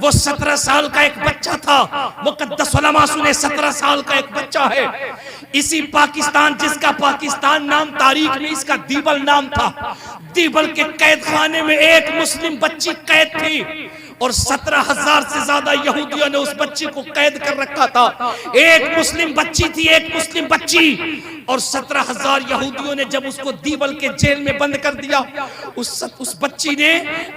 वो 17 साल का एक बच्चा था। मुक़द्दस उलमा सुने, 17 साल का एक बच्चा है। इसी पाकिस्तान, जिसका पाकिस्तान नाम तारीख में इसका दीबल नाम था, दीबल के कैद खाने में एक मुस्लिम बच्ची कैद थी और 17,000 से ज्यादा यहूदियों ने उस बच्ची को कैद कर रखा था। एक मुस्लिम बच्ची थी, एक मुस्लिम बच्ची, और 17,000 यहूदियों ने जब उसको दीबल के जेल में बंद कर दिया, उस बच्ची ने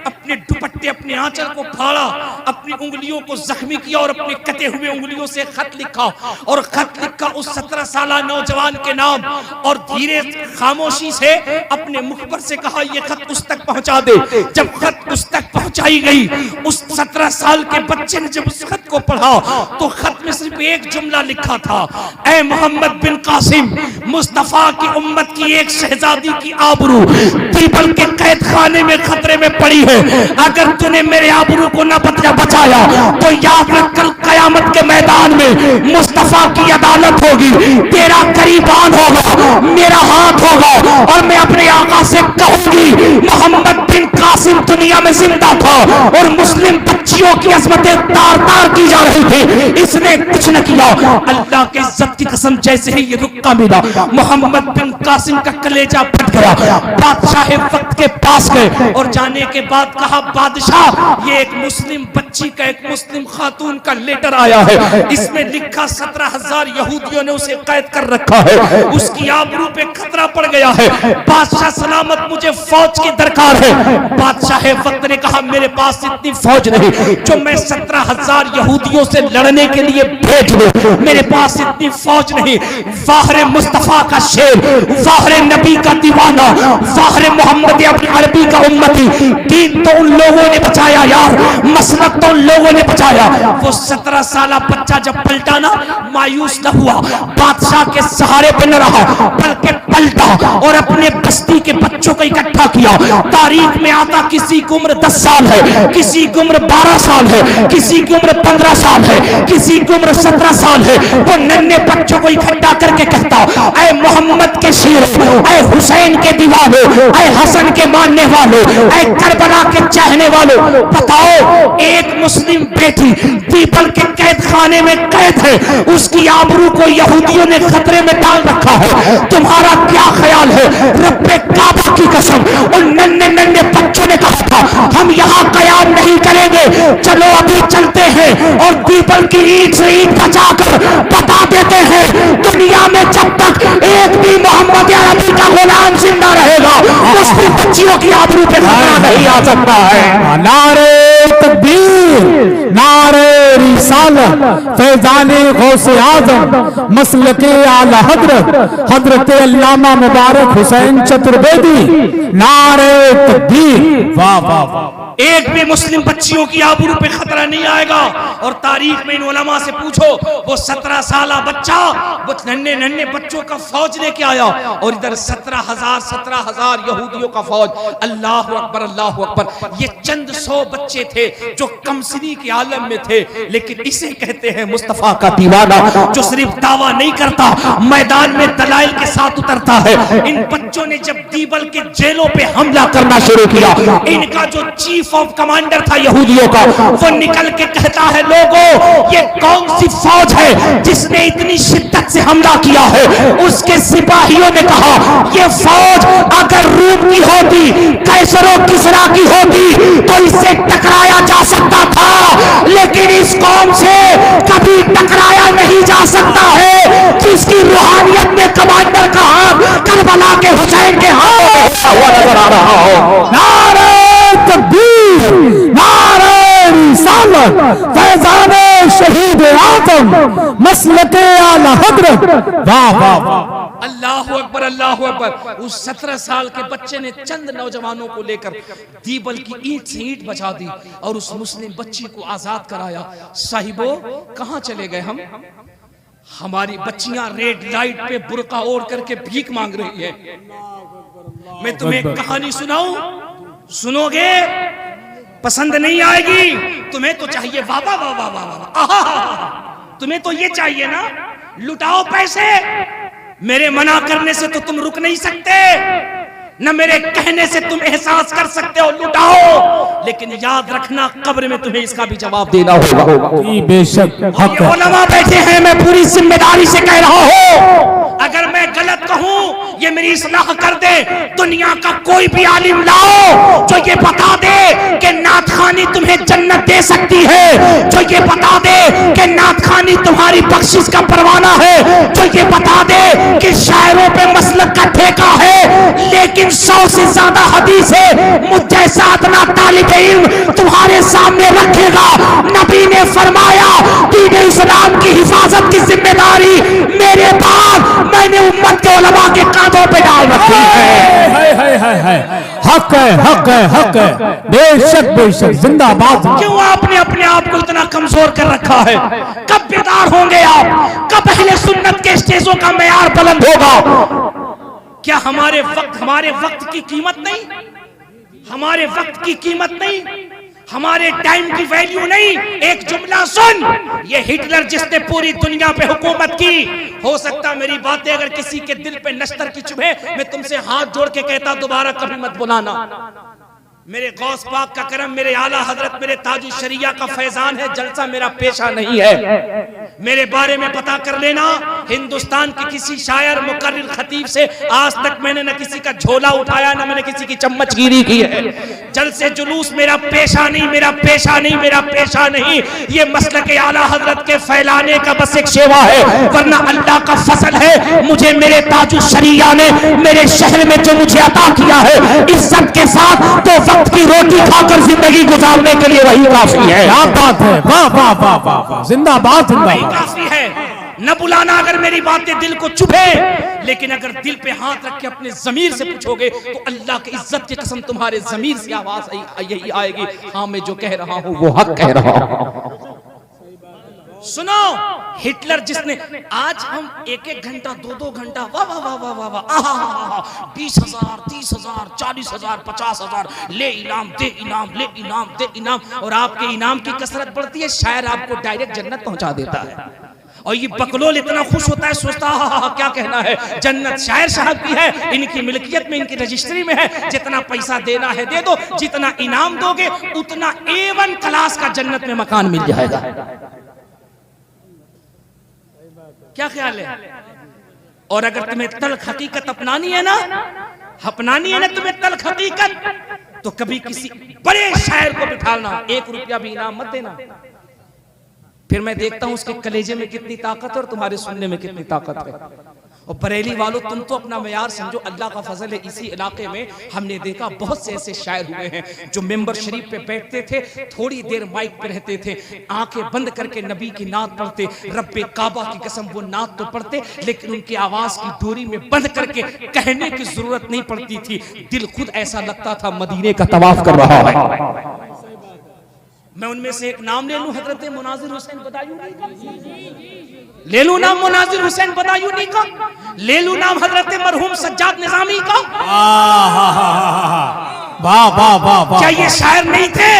अपने दुपट्टे, अपने आंचल को फाड़ा, अपनी उंगलियों को जख्मी किया और अपने कटे हुए उंगलियों से खत लिखा, और खत लिखा उस 17 साल नौजवान के नाम, और धीरे खामोशी से अपने मुख पर से कहा, ये खत उस तक पहुंचा दे। जब खत उस तक पहुंचाई गई, उस 17 साल के बच्चे ने जब उस खत को पढ़ा तो खत में सिर्फ एक जुमला लिखा था, ऐ मोहम्मद बिन कासिम, मुस्तफा की उम्मत की एक शहजादी की आबरू दीबल के कैद खाने में खतरे में पड़ी है। अगर तूने मेरे आबरू को न बचाया तो याद रख, कल कयामत के मैदान में मुस्तफा की अदालत होगी, तेरा करीबान होगा, मेरा हाथ होगा, और मैं अपने आका से कहूंगी, मोहम्मद बिन कासिम दुनिया में जिंदा था और मुस्लिम बच्चियों की अजमतें तार तार की जा रही थी, इसने कुछ न किया। अल्लाह के इज्जत की कसम, जैसे ही ये रुक्का मिला, मोहम्मद बिन कासिम का कलेजा फट गया। बादशाह वक्त के पास गए और जाने के बाद कहा, बादशाह, ये एक मुस्लिम बच्ची का, एक मुस्लिम खातून का लेटर आया है, इसमें लिखा 17,000 यहूदियों ने उसे कैद कर रखा है, उसकी आबरू पे खतरा पड़ गया है, बादशाह सलामत, मुझे फौज की दरकार है। बादशाह वक्त ने कहा, मेरे पास इतनी फौज नहीं जो मैं 17,000 यहूदियों से लड़ने के लिए भेज दूं, मेरे पास इतनी फौज नहीं। वाहरे मुस्तफा का शेर, वाहरे नबी का दीवाना, वाहरे मोहम्मद अपने अरबी का उम्मती, दीन तो उन लोगों ने बचाया यार, मसलक तो उन लोगों ने बचाया। वो 17 साल बच्चा जब पलटा ना, मायूस न हुआ, बादशाह के सहारे पे न रहा, बल्कि पलटा और अपने बस्ती के बच्चों को इकट्ठा किया। तारीख में आता, किसी की उम्र 10 साल है, किसी की उम्र 12 साल है, किसी की उम्र 15 साल है, किसी की उम्र 17 साल है। वो नन्हे बच्चों को इकट्ठा करके कहता, ऐ मोहम्मद के शेर, ऐ हुसैन के दीवाने, ऐ हसन के मानने वालों, ऐ करबला के चाहने वालों, बताओ, एक मुस्लिम बेटी दीपल के कैद खाने में कैद है, उसकी आबरू को यहूदियों ने खतरे में डाल रखा है, तुम्हारा क्या ख्याल है? रब्बे काबा की कसम, उन नन्हे नन्हे बच्चों ने कहा था, हम यहाँ कयाम नहीं करेंगे, चलो अभी चलते हैं और दीपल की ईंट से ईंट बचाकर बता देते हैं, दुनिया में जब तक एक भी मोहम्मद अरबी का गुलाम जिंदा रहेगा, उसकी बच्चियों की आबरू पे खतरा नहीं आ सकता है। नारे तकबीर, नारे रिसालत, फैज़ाने गौसे आज़म, मसलके आला हज़रत, हज़रत अल्लामा मुबारक हुसैन चतुर्वेदी, नारे तकबीर। वाह वाह वाह। एक भी मुस्लिम बच्चियों की आबरू पे खतरा नहीं आएगा। और तारीख में इन उलमा से पूछो, वो 17 साल बच्चा, वो नन्हे नन्हे बच्चों का फौज लेके आया, और इधर 17,000 यहूदियों का फौज। अल्लाह अकबर, अल्लाह अकबर। ये चंद 100 बच्चे थे जो कमसिनी के आलम में थे, लेकिन इसे कहते हैं मुस्तफा का दीवाना, जो सिर्फ दावा नहीं करता, मैदान में दलाइल के साथ उतरता है। इन बच्चों ने जब दीबल के जेलों पे हमला करना शुरू किया, इनका जो चीफ ऑफ कमांडर था यहूदियों का, वो निकल के कहता है, लोगों, ये कौन सी फौज है जिसने इतनी शिद्दत से हमला किया है? उसके सिपाहियों ने कहा, ये फौज अगर रूम की होती, कैसरो किसरा की होती, तो इससे टकराया जा सकता था, लेकिन इस कौम से कभी टकराया नहीं जा सकता है, जिसकी रूहानियत में कमांडर का हाथ करबला के हुसैन के हाथ हुआ नजर आ रहा हो। नारे तकबीर, नारे रिसालत, फैज़ाने शहीद आज़म, मसलके आला हज़रत। वाह वाह वाह। अल्लाह अकबर, अल्लाह अकबर। उस 17 साल के बच्चे ने चंद नौजवानों को लेकर दीबल की ईंट से ईंट बचा दी और उस मुस्लिम बच्ची को आजाद कराया। साहिबो, कहां चले गए हम? हमारी बच्चियां रेड लाइट पे बुर्का ओढ़ करके भीख मांग रही है। मैं तुम्हें एक कहानी सुनाऊं, सुनोगे? पसंद नहीं आएगी, तुम्हें तो चाहिए वाह वाह वाह वाह वाह वाह, तुम्हें तो ये चाहिए ना, लुटाओ पैसे। मेरे मना करने से तो तुम रुक नहीं सकते। न मेरे कहने से तुम एहसास कर सकते हो, लुटाओ, लेकिन याद रखना कब्र में तुम्हें इसका भी जवाब देना होगा। जी बेशक हक ये है। उलमा बैठे हैं, मैं पूरी जिम्मेदारी से कह रहा हूं, अगर मैं गलत कहूं ये मेरी इस्लाह कर दे। दुनिया का कोई भी आलिम लाओ जो ये बता दे कि नात खानी तुम्हें जन्नत दे सकती है, जो ये बता दे कि नात खानी तुम्हारी बख्शिश का परवाना है, जो ये बता दे कि शायरों पे मसलक का ठेका है, लेकिन 100 से ज्यादा हदीस है मुझ जैसा अदना तालिब इल्म तुम्हारे सामने रखेगा। नबी ने फरमाया दीन इस्लाम की हिफाजत की जिम्मेदारी मेरे बाद मैंने उम्मत के उलमा के कांधों पे डाल रखी है। हक है, हक है, हक है, बेशक बेशक, जिंदाबाद। क्यों आपने अपने आप को इतना कमजोर कर रखा है? कब बेदार होंगे आप? कब अहले सुन्नत के स्टेजों का मेयार बुलंद होगा? क्या हमारे वक्त की कीमत नहीं? हमारे वक्त की कीमत नहीं? हमारे टाइम की वैल्यू नहीं? एक जुमला सुन, ये हिटलर जिसने पूरी दुनिया पे हुकूमत की, हो सकता मेरी बातें अगर किसी के दिल पे नश्तर की चुभे, मैं तुमसे हाथ जोड़ के कहता दोबारा कभी मत बुलाना। मेरे गौस पाक का करम, मेरे आला हजरत, मेरे ताजुल शरिया का फैजान है, जलसा मेरा पेशा नहीं है। मेरे बारे में पता कर लेना, हिंदुस्तान के किसी शायर मुकर्रिर खतीब से आज तक मैंने न किसी का झोला उठाया, न मैंने किसी की चम्मचगीरी की है। जलसे जुलूस मेरा पेशा नहीं, मेरा पेशा नहीं, मेरा पेशा नहीं। ये मसलक के आला हजरत के फैलाने का बस एक सेवा है, वरना अल्लाह का फजल है मुझे मेरे ताजुल शरिया ने मेरे शहर में जो मुझे अता किया है इज्जत के साथ, तो वक्त की रोटी खाकर जिंदगी गुजारने के लिए वही काफी है। क्या बात है, वाह वाह वाह वाह वाह, जिंदाबाद वही जिंदाबाद। काफी है। न बुलाना अगर मेरी बातें दिल को चुभे, लेकिन अगर दिल पे हाथ रख के अपने जमीर से पूछोगे तो अल्लाह की इज्जत की कसम तुम्हारे जमीर से आवाज यही आएगी, हाँ मैं जो कह रहा हूं वो हक कह रहा हूं। सुनो, हिटलर जिसने, आज हम 1-1 घंटा 2-2 घंटा वाह वाह वाह वाह वाह वाह 20,000 30,000 40,000 50,000 ले इनाम दे इनाम, ले इनाम दे इनाम, और आपके इनाम की कसरत बढ़ती है, शायर आपको डायरेक्ट जन्नत पहुंचा देता है। और ये बकलोल इतना खुश होता है, सोचता है क्या कहना है, जन्नत शायर साहब की है, इनकी मिल्कियत में, इनकी रजिस्ट्री में है, जितना पैसा देना है दे दो, जितना इनाम दोगे उतना A1 क्लास का जन्नत में मकान मिल जाएगा। क्या ख्याल है? और अगर तुम्हें तल्ख हकीकत अपनानी है ना तुम्हें तल्ख हकीकत, तो कभी किसी बड़े शायर को बिठाना, 1 रुपया भी इनाम मत देना, फिर मैं देखता हूं उसके कलेजे में कितनी ताकत है और तुम्हारे सुनने में कितनी ताकत है। और बरेली वालों, तुम तो अपना मयार समझो, अल्लाह का फजल है इसी इलाके में हमने देखा बहुत से ऐसे शायर हुए हैं जो मेंबर शरीफ पे बैठते थे, थोड़ी देर माइक पे रहते थे, आंखें बंद करके नबी की नात पढ़ते, रब्बे काबा की कसम वो नात तो पढ़ते, लेकिन उनकी आवाज की डोरी में बंद करके कहने की जरूरत नहीं पड़ती थी, दिल खुद ऐसा लगता था मदीने का तवाफ कर रहा है। मैं उनमें से एक नाम ले लूं, हजरत मुनाजिर हुसैन बदायूनी का ले लूं नाम, मुनाजिर हुसैन बदायूनी का ले लूं नाम, हजरत मरहूम सज्जाद निजामी का। वाह वाह वाह वाह। क्या ये शायर नहीं थे?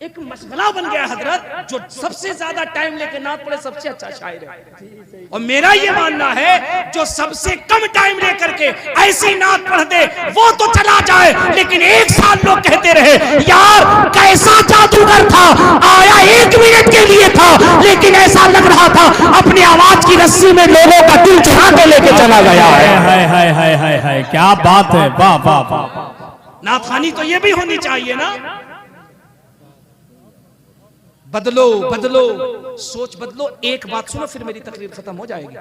एक मशगला बन गया हजरत, जो सबसे ज्यादा टाइम लेके नात पढ़े सबसे अच्छा शायर है। और मेरा ये मानना है जो सबसे कम टाइम लेकर के ऐसी नात पढ़ दे वो तो चला जाए, लेकिन 1 साल लोग कहते रहे यार कैसा जादूगर था, आया 1 मिनट के लिए था, लेकिन ऐसा लग रहा था अपनी आवाज की रस्सी में लोगों का दिल चुरा के लेके चला गया है। क्या बात है, वाह वाह वाह। नाथानी तो ये भी होनी चाहिए ना। बदलो बदलो, सोच बदलो। एक बात सुनो फिर मेरी तकरीर खत्म हो जाएगी।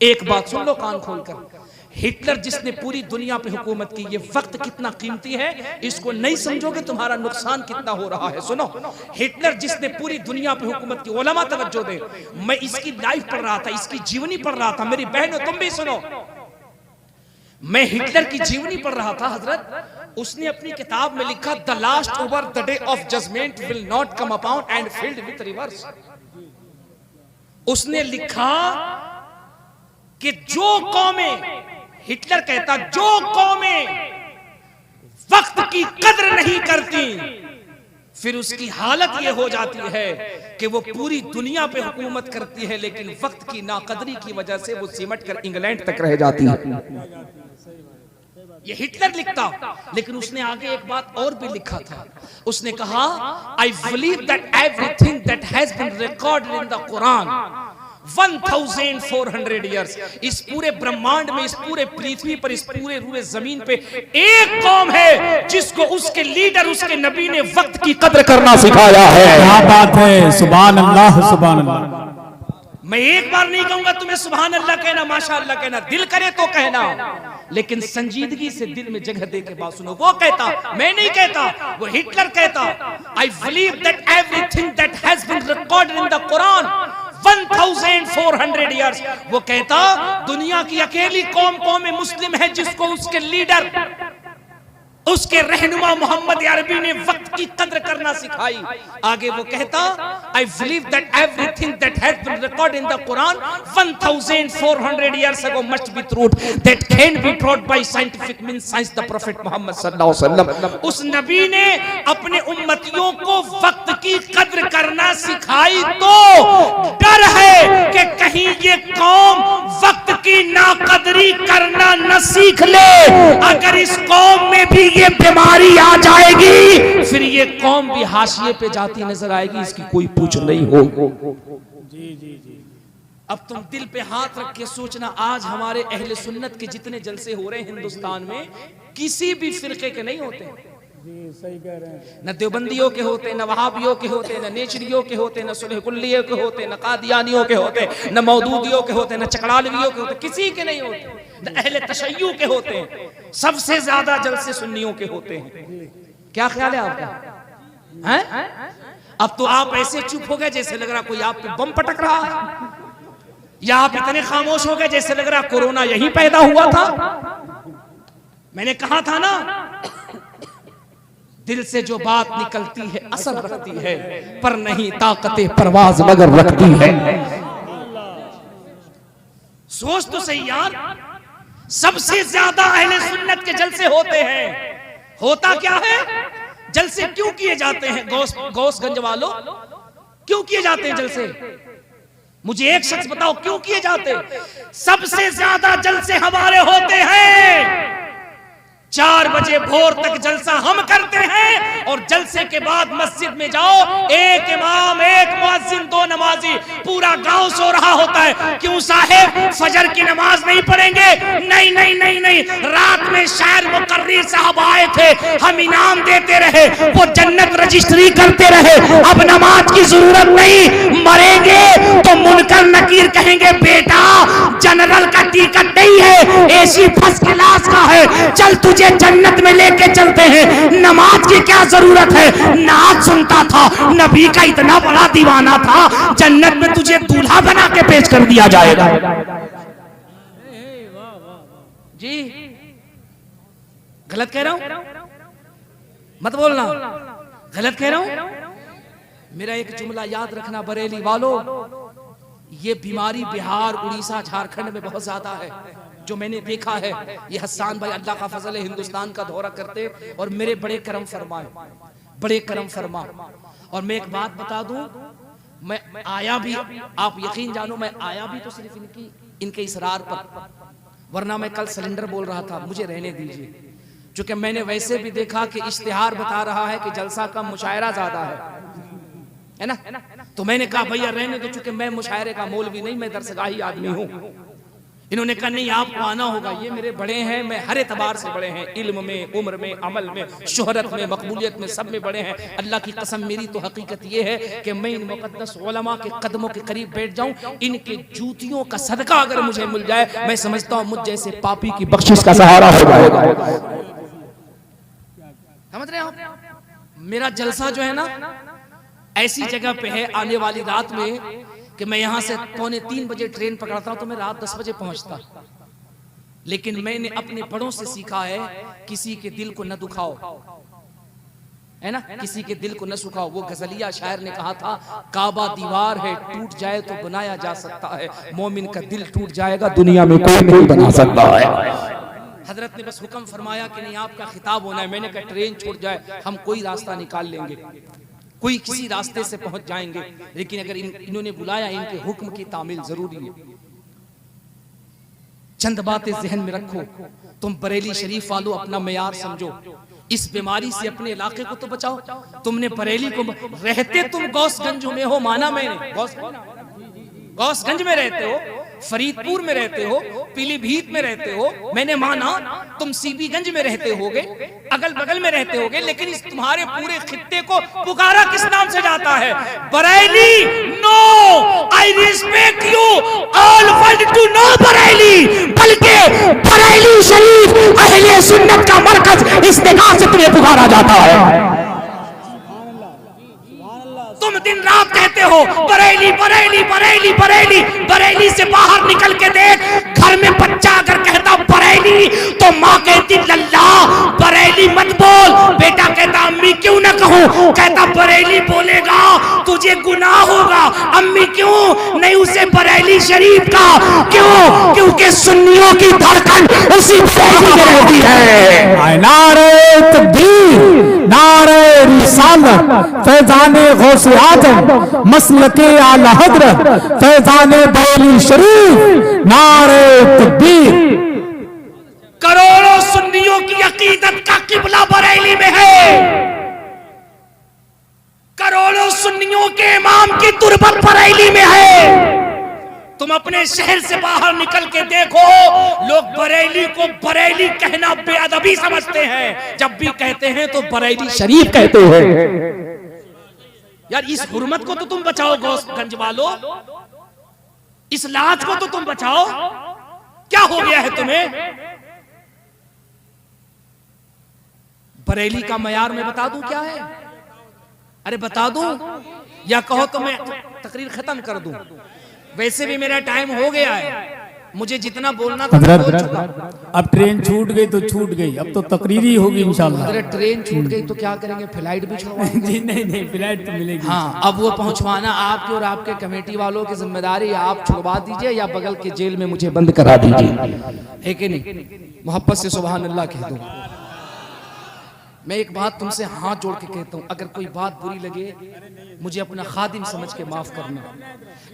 एक बात सुन लो कान खोलकर, हिटलर जिसने पूरी दुनिया पे हुकूमत की, ये वक्त कितना कीमती है, इसको नहीं समझोगे तुम्हारा नुकसान कितना हो रहा है। सुनो, हिटलर जिसने पूरी दुनिया पे हुकूमत की, उलमा तवज्जो दे, मैं इसकी लाइफ पढ़ रहा था, इसकी जीवनी पढ़ रहा था, मेरी बहनों तुम भी सुनो, मैं हिटलर की जीवनी पढ़ रहा था हजरत। उसने अपनी किताब में लिखा the last hour the day of judgement will not come upon and filled with rivers. उसने लिखा कि जो कौमें, हिटलर कहता जो कौमें वक्त की कद्र नहीं करती फिर उसकी हालत ये हो जाती है कि वो पूरी दुनिया पे हुकूमत करती है, लेकिन वक्त की नाकदरी की वजह से वो सिमट कर इंग्लैंड तक रह जाती है। ये हिटलर लिखता, लेकिन उसने आगे एक बात और भी लिखा था। उसने कहा, I believe that everything that has been recorded in the Quran 1400 years, इस पूरे ब्रह्मांड में, इस पूरे पृथ्वी पर, इस पूरे जमीन पे एक कौम है जिसको उसके लीडर, उसके नबी ने वक्त की कदर करना सिखाया है। क्या बात है, सुभान अल्लाह सुभान अल्लाह। मैं एक बार नहीं कहूंगा तुम्हें सुभान अल्लाह कहना, माशा अल्लाह कहना, दिल करे तो कहना, लेकिन संजीदगी से दिल में जगह दे के बात सुनो। वो कहता, मैं नहीं कहता, वो हिटलर कहता, I believe that everything that has been recorded in the Quran 1400 years. वो कहता, दुनिया की अकेली कौम मुस्लिम है जिसको उसके लीडर, उसके रहनुमा मोहम्मद अरबी ने वक्त की कद्र करना सिखाई। आगे वो कहता, I believe that everything that has been recorded in the Quran 1400 years ago must be truth that can be taught by scientific means science the prophet Muhammad सल्लल्लाहु अलैहि वसल्लम। उस नबी ने अपने उम्मतियों को वक्त की कद्र करना सिखाई, तो डर है कि कहीं ये कौम वक्त की नाकदरी करना न सीख ले। अगर इस कौम में भी ये बीमारी आ जाएगी, फिर ये कौम भी हाशिए पे जाती नजर आएगी, इसकी कोई पूछ नहीं हो। अब तुम दिल पे हाथ रख के सोचना, आज हमारे अहले सुन्नत के जितने जलसे हो रहे हैं हिंदुस्तान में, किसी भी फिरके के नहीं होते। सही कह रहे हैं। न देवबंदियों के होते, न वहाबियों के होते, न नेचरियों के होते, न सुलहकुल्लियों के होते, न कादियानियों के होते, न मौदूदियों के होते, न चकड़ालवियों के होते, किसी के नहीं होते। न अहले तशय्युअ के होते हैं। सबसे ज्यादा जलसे सुन्नियों के होते हैं। क्या ख्याल है आपका? हैं? अब तो आप ऐसे चुप हो गए जैसे लग रहा कोई आप पे बम पटक रहा है, या आप इतने खामोश हो गए जैसे लग रहा कोरोना यहीं पैदा हुआ था। मैंने कहा था ना, दिल से जो बात निकलती है असर रखती है, पर नहीं ताकते परवाज मगर रखती है। सोच तो सही यार, सबसे ज्यादा अहले सुन्नत के जलसे होते हैं। होता क्या है? जलसे क्यों किए जाते हैं? गौसगंज वालों, क्यों किए जाते हैं जलसे? मुझे एक शख्स बताओ क्यों किए जाते? सबसे ज्यादा जलसे हमारे होते हैं 4 बजे भोर तक जलसा हम करते हैं, और जलसे के बाद मस्जिद में जाओ, एक इमाम, एक मुअज्जिन, 2 नमाजी, पूरा गांव सो रहा होता है। क्यों साहेब, फजर की नमाज नहीं पढ़ेंगे? नहीं नहीं नहीं नहीं, रात में शायर मुकर्री साहब आए थे, हम इनाम देते रहे, वो जन्नत रजिस्ट्री करते रहे, अब नमाज की जरूरत नहीं। मरेंगे तो मुनकर नकीर कहेंगे, बेटा जनरल का टिकट नहीं है, एसी फर्स्ट क्लास का है, चल तुझे जन्नत में लेके चलते हैं। नमाज की क्या जरूरत है? नाच सुनता था, नबी का इतना बड़ा दीवाना था, जन्नत में तुझे दूल्हा बना के पेश कर दिया जाएगा। जी गलत कह रहा हूं? मत बोलना, गलत कह रहा हूं। मेरा एक जुमला याद रखना बरेली वालों, ये बीमारी बिहार, उड़ीसा, झारखंड में बहुत ज्यादा है, जो मैंने देखा है। ये हसन भाई अल्लाह का फजल है, हिंदुस्तान का दौरा करते और मेरे बड़े करम फरमाए, बड़े करम फरमा। और मैं एक बात बता दूं, मैं आया भी, आप यकीन जानो, मैं आया भी तो सिर्फ इनके इसरार पर, वरना मैं कल सिलेंडर बोल रहा था, मुझे रहने दीजिए। क्योंकि मैंने वैसे भी देखा कि इश्तिहार बता रहा है कि जलसा कम मुशायरा ज्यादा है ना, तो मैंने कहा भैया रहने दो, चूंकि मैं मुशायरे का मौलवी नहीं, मैं दरसगाही आदमी हूँ। इन्होंने कहा नहीं आपको आना होगा, ये मेरे बड़े हैं, मैं हर एतबार से बड़े हैं, इल्म में, उम्र में, अमल में, शोहरत में, मकबूलियत में, सब में बड़े हैं। अल्लाह की कसम, मेरी तो हकीकत ये है कि मैं इन मुकद्दस उलमा के कदमों के करीब बैठ जाऊं, इनके जूतियों का सदका अगर मुझे मिल जाए, मैं समझता हूं मुझ जैसे पापी की बख्शिश का सहारा हो जाएगा। समझ रहे आप? मेरा जलसा जो है ना ऐसी जगह पे है, आने वाली रात में कि मैं यहां से 2:45 बजे ट्रेन पकड़ता हूं तो मैं रात 10 बजे पहुंचता। लेकिन मैंने अपने बड़ों से सीखा है, किसी के दिल को न दुखाओ, है ना, किसी के दिल को न सुखाओ। वो गजलिया शायर ने कहा था, काबा दीवार है, टूट जाए तो बनाया जा सकता है, मोमिन का दिल टूट जाएगा, दुनिया में कोई नहीं बना सकता है। हजरत ने बस हुक्म फरमाया कि नहीं आपका खिताब होना है। मैंने कहा ट्रेन छूट जाए, हम कोई रास्ता निकाल लेंगे। कोई किसी रास्ते से पहुंच जाएंगे, लेकिन अगर इन्होंने बुलाया, इनके हुक्म की तामील जरूरी है। चंद बातें जहन में रखो, तुम बरेली शरीफ वालों अपना मेयार समझो, इस बीमारी से अपने इलाके को तो बचाओ। तुमने बरेली को रहते, तुम गौसगंज में हो, माना मैंने, गौसगंज में रहते हो, फरीदपुर में रहते हो, पीलीभीत में रहते हो, मैंने माना तुम सीबीगंज में रहते होगे, अगल बगल में रहते होगे, लेकिन इस तुम्हारे पूरे खित्ते को पुकारा किस नाम से जाता है? Bareilly. No, I respect you, all world to know Bareilly, बल्कि बरेली शरीफ अहले सुन्नत का मरकज, इस निगाह से तुम्हें पुकारा जाता है। तुम दिन रात कहते हो बरेली बरेली बरेली बरेली, बरेली से बाहर निकल के देख, घर में बच्चा अगर कहता बरेली तो माँ कहती लल्ला बरेली मत बोल, बेटा कहता अम्मी क्यों ना कहूँ, कहता बरेली बोलेगा तुझे गुनाह होगा, अम्मी क्यों नहीं, उसे बरेली शरीफ का क्यों, क्योंकि सुन्नियों की धड़कन उसी बरेली में रहती है। नारे तकबीर, नारे रिसालत, फैजाने गौसे आजम, मसलके आला हजरत, फैजाने बरेली शरीफ, नारे तकबीर। करोड़ों सुन्नियों की अकीदत का किबला बरेली में है, करोड़ों सुन्नियों के इमाम की तुरबत बरेली में है। तुम अपने शहर से बाहर निकल के देखो, लोग बरेली को बरेली कहना बेअदबी समझते हैं, जब भी कहते हैं तो बरेली शरीफ कहते हैं। यार इस हुर्मत को तो तुम बचाओ गौसगंज वालों, इस लाज को तो तुम बचाओ, क्या हो गया है तुम्हें? बरेली का मयार मैं बता दूं क्या है? अरे बता दूं या कहो तो मैं तकरीर खत्म कर दूं? वैसे भी मेरा टाइम हो गया है, मुझे जितना बोलना था बोल चुका। अब ट्रेन छूट गई तो छूट गई, अब तो तकरीरी होगी इंशाल्लाह। अगर ट्रेन छूट गई तो क्या करेंगे, फ्लाइट भी छुड़वाएंगे? जी नहीं, फ्लाइट तो मिलेगी। हाँ, अब वो पहुंचवाना आपके और आपके कमेटी वालों की जिम्मेदारी, आप छुड़वा दीजिए या बगल के जेल में मुझे बंद करा दीजिए, है कि नहीं? मोहब्बत से सुभान अल्लाह कह दो। मैं एक बात तुमसे हाथ जोड़ के कहता हूं, अगर कोई बात बुरी लगे मुझे अपना खादिम समझ के माफ करना,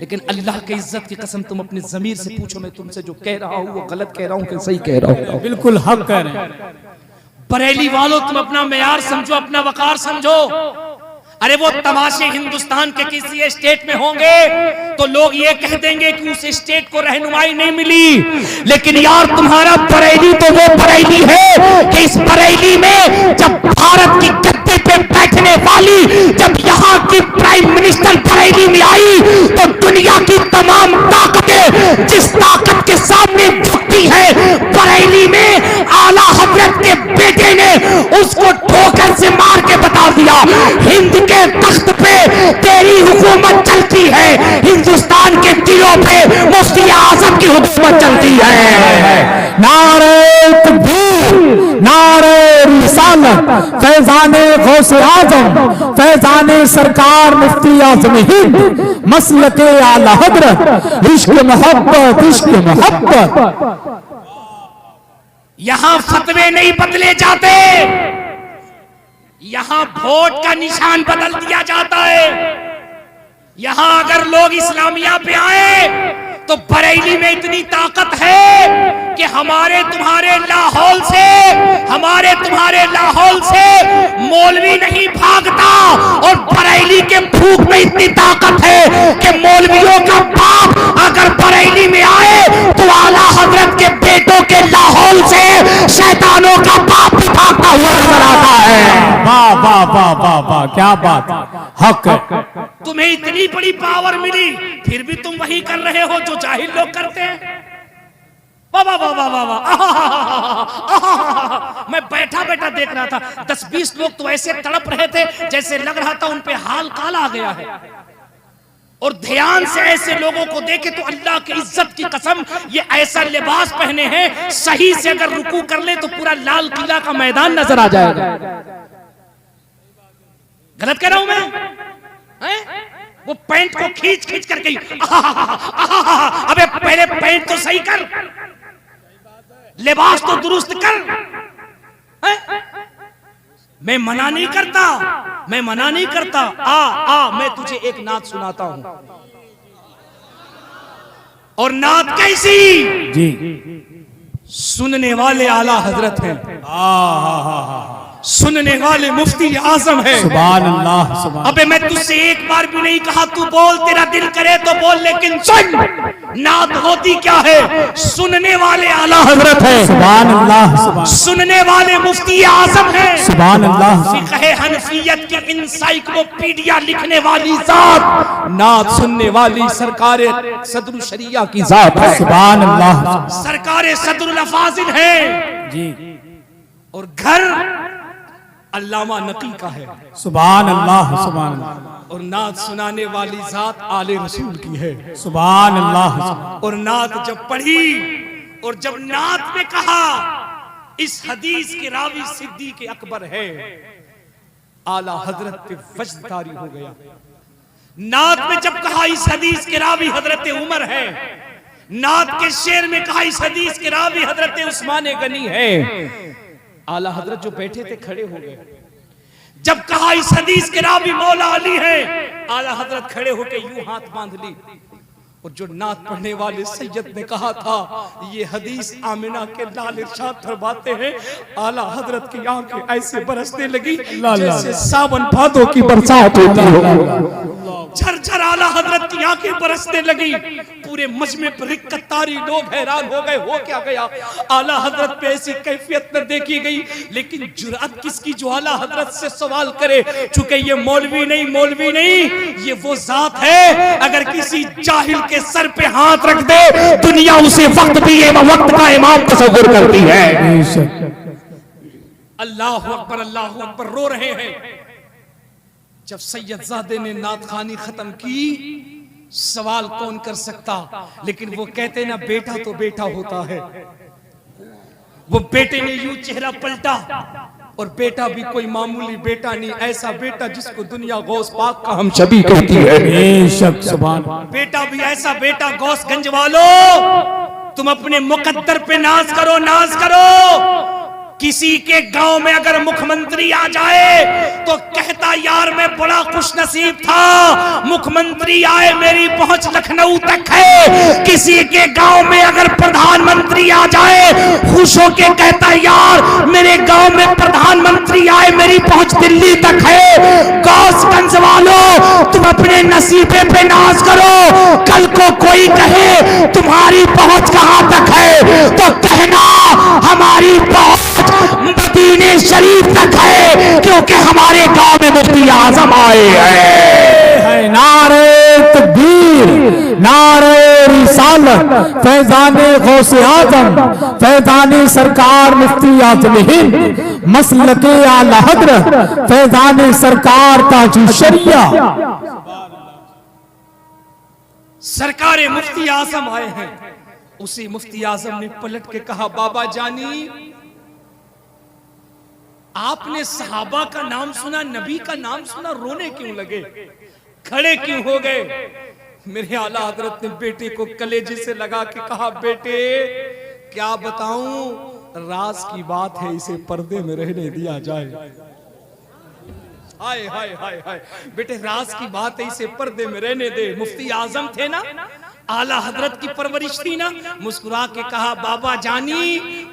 लेकिन अल्लाह के इज्जत की कसम तुम अपने जमीर से पूछो, मैं तुमसे जो कह रहा हूं वो गलत कह रहा हूं कि सही कह रहा हूं? बिल्कुल हक कह रहे हैं। बरेली वालों तुम अपना मेयार समझो, अपना वकार समझो। अरे वो तमाशे हिंदुस्तान के किसी स्टेट में होंगे तो लोग ये कह देंगे कि उस स्टेट को रहनुमाई नहीं मिली, लेकिन यार तुम्हारा बरेली तो वो बरेली है कि इस बरेली में जब भारत की गद्दे पे बैठने वाली, जब यहाँ की प्राइम मिनिस्टर बरेली में आई तो दुनिया की तमाम ताकतें जिस ताकत के सामने झुकती है, बरेली में आला हजरत के बेटे ने उसको ठोकर से मार के बता दिया, हिंद के तख्त पे तेरी हुकूमत चलती है, हिंदुस्तान के दिलों पे मुफ्ती आजम की हुकूमत चलती है। नारे तकबीर, नारे रिसालत, फैजाने गौसे आजम, फैजाने सरकार मुफ्ती आजम हिंद, मसलके आला हजरत, इश्क मोहब्बत, इश्क मोहब्बत। यहां फतवे नहीं बदले जाते, यहां वोट का निशान बदल दिया जाता है। यहां अगर लोग इस्लामिया पे आए तो बरेली में इतनी ताकत है कि हमारे तुम्हारे लाहौल से, हमारे तुम्हारे लाहौल से मौलवी नहीं भागता, और बरेली के फूक में इतनी ताकत है कि मौलवियों का बाप अगर बरेली में आए तो आला हजरत के बेटों के लाहौल से शैतानों का बाप भी भागता हुआ नजर आता है। वाह वाह वाह वाह वाह, क्या बात, हक है। तुम्हें इतनी बड़ी पावर मिली, फिर भी तुम वही कर रहे हो जो जाहिल लोग करते हैं। वाह वाह वाह वाह वाह, मैं बैठा बैठा देख रहा था, 10-20 लोग तो ऐसे तड़प रहे थे जैसे लग रहा था उन पे हाल काला आ गया है। और ध्यान से ऐसे लोगों को देखे तो अल्लाह की इज्जत की कसम, ये ऐसा लिबास पहने हैं, सही से अगर रुकू कर ले तो पूरा लाल किला का मैदान नजर आ जाएगा। गलत कह रहा हूं मैं? वो पैंट को खींच खींच करके, अबे पहले पैंट तो सही कर, लिबास तो दुरुस्त कर। मैं मना नहीं करता, मैं मना नहीं करता। आ मैं तुझे एक नात सुनाता हूं। और नात कैसी? जी सुनने वाले आला हजरत हैं, सुनने वाले मुफ्ती आजम है। सुभान अल्लाह सुभान। अबे मैं तुझसे एक बार भी नहीं कहा तू बोल, तेरा दिल करे तो बोल, लेकिन सुन, नात होती क्या है? सुनने वाले आला हजरत है, सुभान अल्लाह सुभान। सुनने वाले मुफ्ती आजम है, सुभान अल्लाह। फिक़्ह हनफियत के इंसाइक्लोपीडिया लिखने वाली जात, नात सुनने वाली सरकार सदरुल शरिया की जात है। सुभान अल्लाह। सरकार सदरुल अफाजिल है जी। और घर अल्लामा नकी का है। सुभान अल्लाह सुभान अल्लाह। और नात सुनाने वाली जात आले रसूल की है। सुभान अल्लाह। और नात जब पढ़ी और जब नात में कहा इस हदीस के रावी सिद्दीक़ अकबर है, आला हजरत पे वजदारी हो गया। नात में जब कहा इस हदीस के रावी हजरत उमर है, नात के शेर में कहा इस हदीस के रावी हजरत उस्मान गनी है, आला हजरत जो बैठे थे खड़े हो गए। जब कहा इस हदीस के रावी मौला अली है, आला हजरत खड़े होकर यूं हाथ बांध ली। और जो नात पढ़ने वाले सैयद ने कहा था ये हदीस आमिना के लाल इरशाद फरमाते हैं, आला हजरत की आंखें ऐसे बरसने लगी जैसे सावन भादों की बरसात होती हो। झरझर आला हजरत की आंखें बरसने लगी। पूरे मजमे पर रिक्कतारी लोग हैरान हो गए, हो क्या गया? आला हजरत पे ऐसी कैफियत न देखी गई। लेकिन जुर्अत किसकी जो आला हजरत से सवाल करे? चूंकि ये मौलवी नहीं, ये वो जात है, अगर किसी जाहिल के सर पे हाथ रख दे दुनिया उसे वक्त भी वक्त का इमाम तस्वुर करती है। अल्लाह अकबर रो रहे हैं। जब सैयदजादे ने नात खानी खत्म की, सवाल कौन कर सकता? लेकिन वो कहते ना बेटा तो बेटा होता है। वो बेटे ने यूं चेहरा पलटा, और बेटा भी कोई मामूली बेटा नहीं, ऐसा बेटा जिसको दुनिया गौस पाक का हम शबी कहती है। बेशक सुभान। बेटा भी ऐसा बेटा, गौसगंज वालो तुम अपने मुकद्दर पे नाज करो, नाज करो। किसी के गांव में अगर मुख्यमंत्री आ जाए तो कहता यार मैं बड़ा खुशनसीब था, मुख्यमंत्री आए मेरी पहुंच लखनऊ तक है। किसी के गांव में अगर प्रधानमंत्री आ जाए खुश होके कहता यार मेरे गांव में प्रधानमंत्री आए मेरी पहुंच दिल्ली तक है। गौसगंज वालों तुम अपने नसीबे पे नाज करो। कल को कोई कहे तुम्हारी पहुंच कहां तक है तो कहना हमारी पहुंच मदीने शरीफ तक है, क्योंकि हमारे गांव में मुफ्ती आजम आए हैं। नारे तकबीर, नारे रिसालत, फैजाने गौसे आजम, फैजाने सरकार मुफ्ती आजम हिंद, मसलके आला हजरत, फैजाने सरकार ताजुल शरिया। सरकारे मुफ्ती आजम आए हैं। उसी मुफ्ती आजम ने पलट के कहा बाबा जानी आपने सहाबा का नाम सुना, नबी का नाम सुना, रोने क्यों लगे, खड़े क्यों हो गए? मेरे आला हजरत ने बेटे को कलेजे से लगा के कहा बेटे क्या बताऊं, राज की बात है, इसे पर्दे में रहने दिया जाए। हाय हाय हाय हाय बेटे राज की बात है, इसे पर्दे में रहने दे। मुफ्ती आजम थे ना, आला हजरत की परवरिश थी ना। मुस्कुरा के कहा बाबा जानी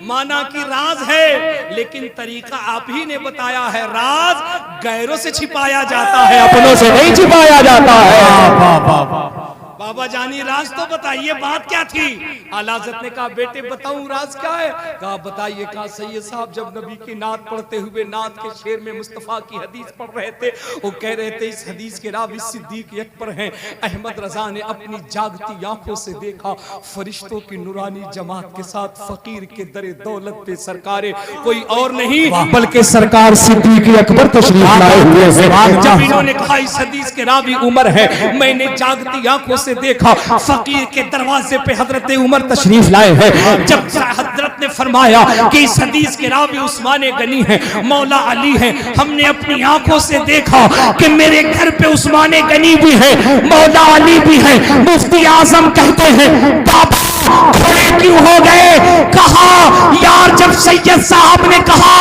माना कि राज है, लेकिन तरीका आप ही ने बताया है, राज गैरों से छिपाया जाता है, अपनों से नहीं छिपाया जाता है। बाबा जानी राज तो बताइए, बात क्या थी? आला हज़रत ने कहा बेटे बताऊं राज क्या है? कहा बताइए। कहा सैयद साहब जब नबी की नात पढ़ते हुए नात के शेर में मुस्तफा की हदीस पढ़ रहे थे, वो कह रहे थे इस हदीस के रावी सिद्दीक़ अकबर हैं। अहमद रजा ने अपनी जागती आंखों से देखा फरिश्तों की नूरानी जमात के साथ फकीर के दरे दौलत पे सरकारे कोई और नहीं बल्कि सरकार सिद्दीक़ अकबर तशरीफ लाए हुए हैं। जब इन्होंने कहा इस हदीस के रावी उमर है, मैंने जागती आंखों से देखा फकीर के दरवाजे पे हजरत उमर तशरीफ लाए हैं। जब हजरत ने फरमाया कि इस हदीस के रावी उस्मान गनी है, मौला अली है, हमने अपनी आंखों से देखा कि मेरे घर पे उस्मान गनी भी है, मौला अली भी है। मुफ्ती आजम कहते हैं बाबा खड़े क्यों हो गए? कहा यार, जब सैयद साहब ने कहा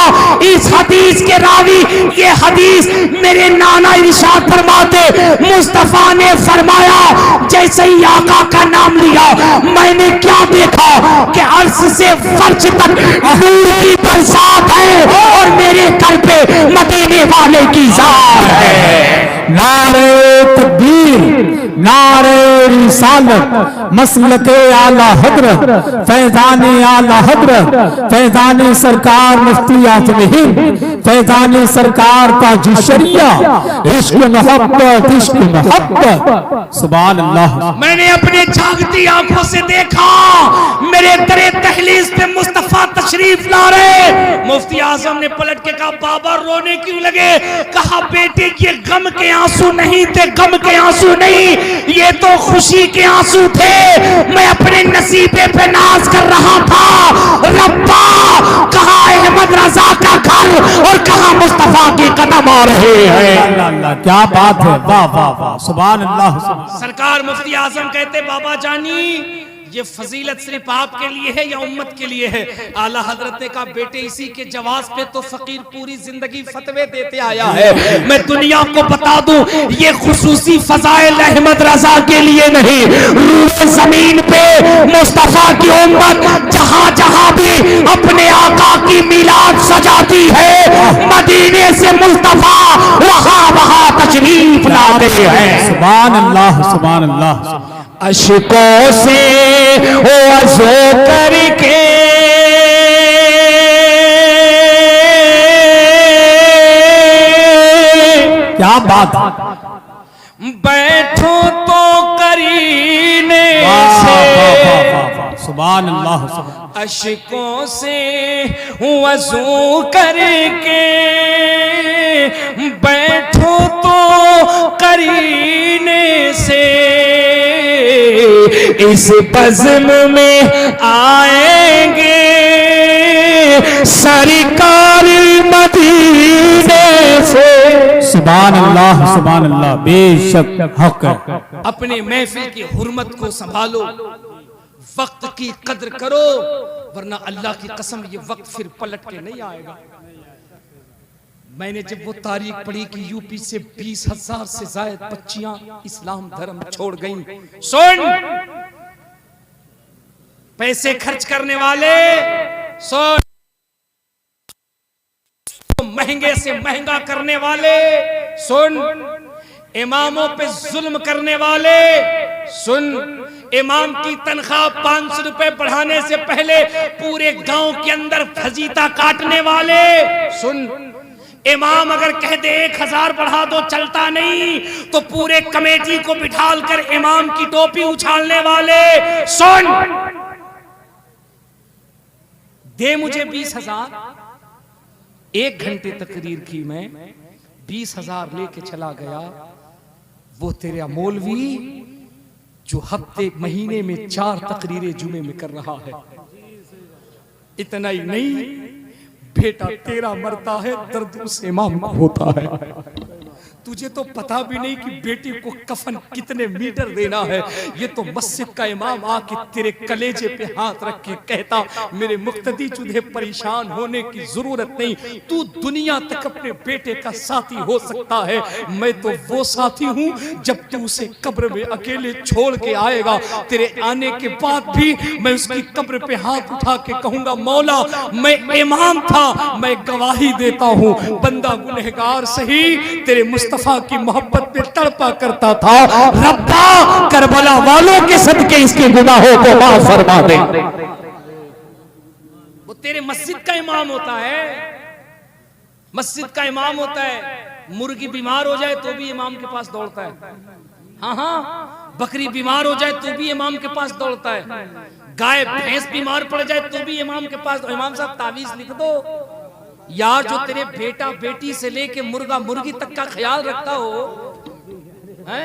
इस हदीस के रावी, ये हदीस मेरे नाना इरशाद फरमाते, मुस्तफा ने फरमाया जैसे ही आका का नाम लिया, मैंने क्या देखा कि अर्श से फर्श तक नूर की बरसात है और मेरे घर पे मदीने वाले की ज़ात है। नारे तकबीर, नारे रिसालत, मसलके आला हजरत, फैजाने आला हजरत, फैजाने सरकार मुफ्ती आज़म हिंद, फैजाने सरकार का जिशरिया, इश्क मोहब्बत, इश्क मोहब्बत। सुभान अल्लाह। मैंने अपने जागती आंखों से देखा, मेरे दरे तहलीस पे मुस्तफा तशरीफ ला रहे। मुफ्ती आजम ने पलट के कहा बाबा रोने क्यों लगे? कहा बेटे ये गम के आंसू नहीं थे, गम के आंसू नहीं, ये तो खुशी के आंसू थे। मैं अपने नसीबे पे नाज कर रहा था, रब्बा कहा अहमद रजा का घर और कहा मुस्तफा के कदम आ रहे हैं। अल्लाह, क्या बात है, वाह वाह वाह, सुभान अल्लाह। सरकार मुफ्ती आजम कहते बाबा जानी ये फजीलत सिर्फ आपके लिए है या उम्मत के लिए है? आला हजरत ने कहा बेटे इसी के जवाब पे तो फकीर पूरी जिंदगी फतवे देते आया है। मैं दुनिया को बता दूं ये खुसूसी फजाइल अहमद रजा के लिए नहीं, रूह जमीन पे मुस्तफा की उम्मत जहां जहां भी अपने आका की मिलाद सजाती है, मदीने से मुस्तफा वहां वहां तशरीफ लाते हैं। सुभान अल्लाह, सुभान अल्लाह। अशकों से वज़ू करके क्या बात, बैठो तो करीने से, सुभान अल्लाह। अशकों से वज़ू करके बैठो तो करीने से, इस बज़्म में आएंगे सरकार मदीने से। सुभान अल्लाह, सुभान अल्लाह, बेशक हक है। अपने महफिल की हुर्मत को संभालो, वक्त की कद्र करो, वरना अल्लाह की कसम ये वक्त फिर पलट के नहीं आएगा। मैंने जब वो तारीख पढ़ी कि यूपी से 20,000 से ज्यादा बच्चियां इस्लाम धर्म छोड़ गईं। सुन, पैसे खर्च करने वाले सुन, महंगे से महंगा करने वाले सुन, इमामों पे जुल्म करने वाले सुन, इमाम की तनख्वाह 500 रुपए बढ़ाने से पहले पूरे गांव के अंदर फजीता काटने वाले सुन, इमाम अगर कह दे 1000 बढ़ा दो चलता नहीं तो पूरे कमेटी को बिठाल कर इमाम की टोपी उछालने वाले सुन, दे मुझे 20,000, 1 घंटे तकरीर की मैं 20,000 लेके चला गया, वो तेरा मौलवी जो हफ्ते महीने में 4 तकरीरें जुमे में कर रहा है। इतना ही नहीं, बेटा तेरा मरता है दर्द उस इमाम को होता है। तुझे तो पता भी नहीं कि बेटी को कफन कितने मीटर देना है। ये तो मस्जिद का इमाम आके तेरे कलेजे पे हाथ रख के कहता मेरे मुक्तदी तुझे परेशान होने की जरूरत नहीं, तू दुनिया तक अपने बेटे का साथी हो सकता है। मैं तो वो साथी हूँ जब तू उसे कब्र में अकेले छोड़ के आएगा, तेरे आने के बाद भी मैं उसकी कब्र पे हाथ उठा के कहूंगा मौला मैं इमाम था, मैं गवाही देता हूँ बंदा गुनहगार सही तेरे मुस्तफा की मोहब्बत पे तड़पा करता था। रब्बा करबला वालों के सदके इसके गुनाहों को माफ फरमा दे। वो तेरे मस्जिद का इमाम होता है, मस्जिद का इमाम होता है। मुर्गी बीमार हो जाए तो भी इमाम के पास दौड़ता है, हाँ हाँ, बकरी बीमार हो जाए तो भी इमाम के पास दौड़ता है, गाय भैंस बीमार पड़ जाए तो भी इमाम के पास, इमाम साहब तावीज लिख दो। यार जो तेरे बेटा बेटी से लेके मुर्गा मुर्गी तक का ख्याल रखता हो है?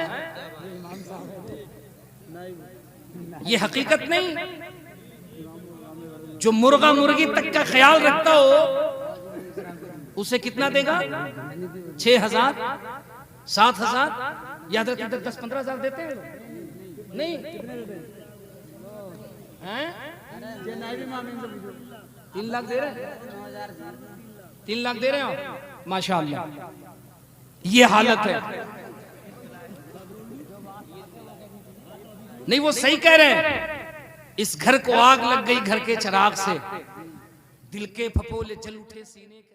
ये हकीकत नहीं, जो मुर्गा मुर्गी तक का ख्याल रखता हो उसे कितना देगा? 6,000 7,000 याद रखते 10-15,000 देते हैं नहीं? हैं? 3 लाख दे रहे हैं? 3 लाख दे रहे हो माशाअल्लाह। ये हालत है। नहीं वो सही कह रहे हैं, इस घर को आग लग गई घर के चिराग से, दिल के फपोले जल उठे सीने के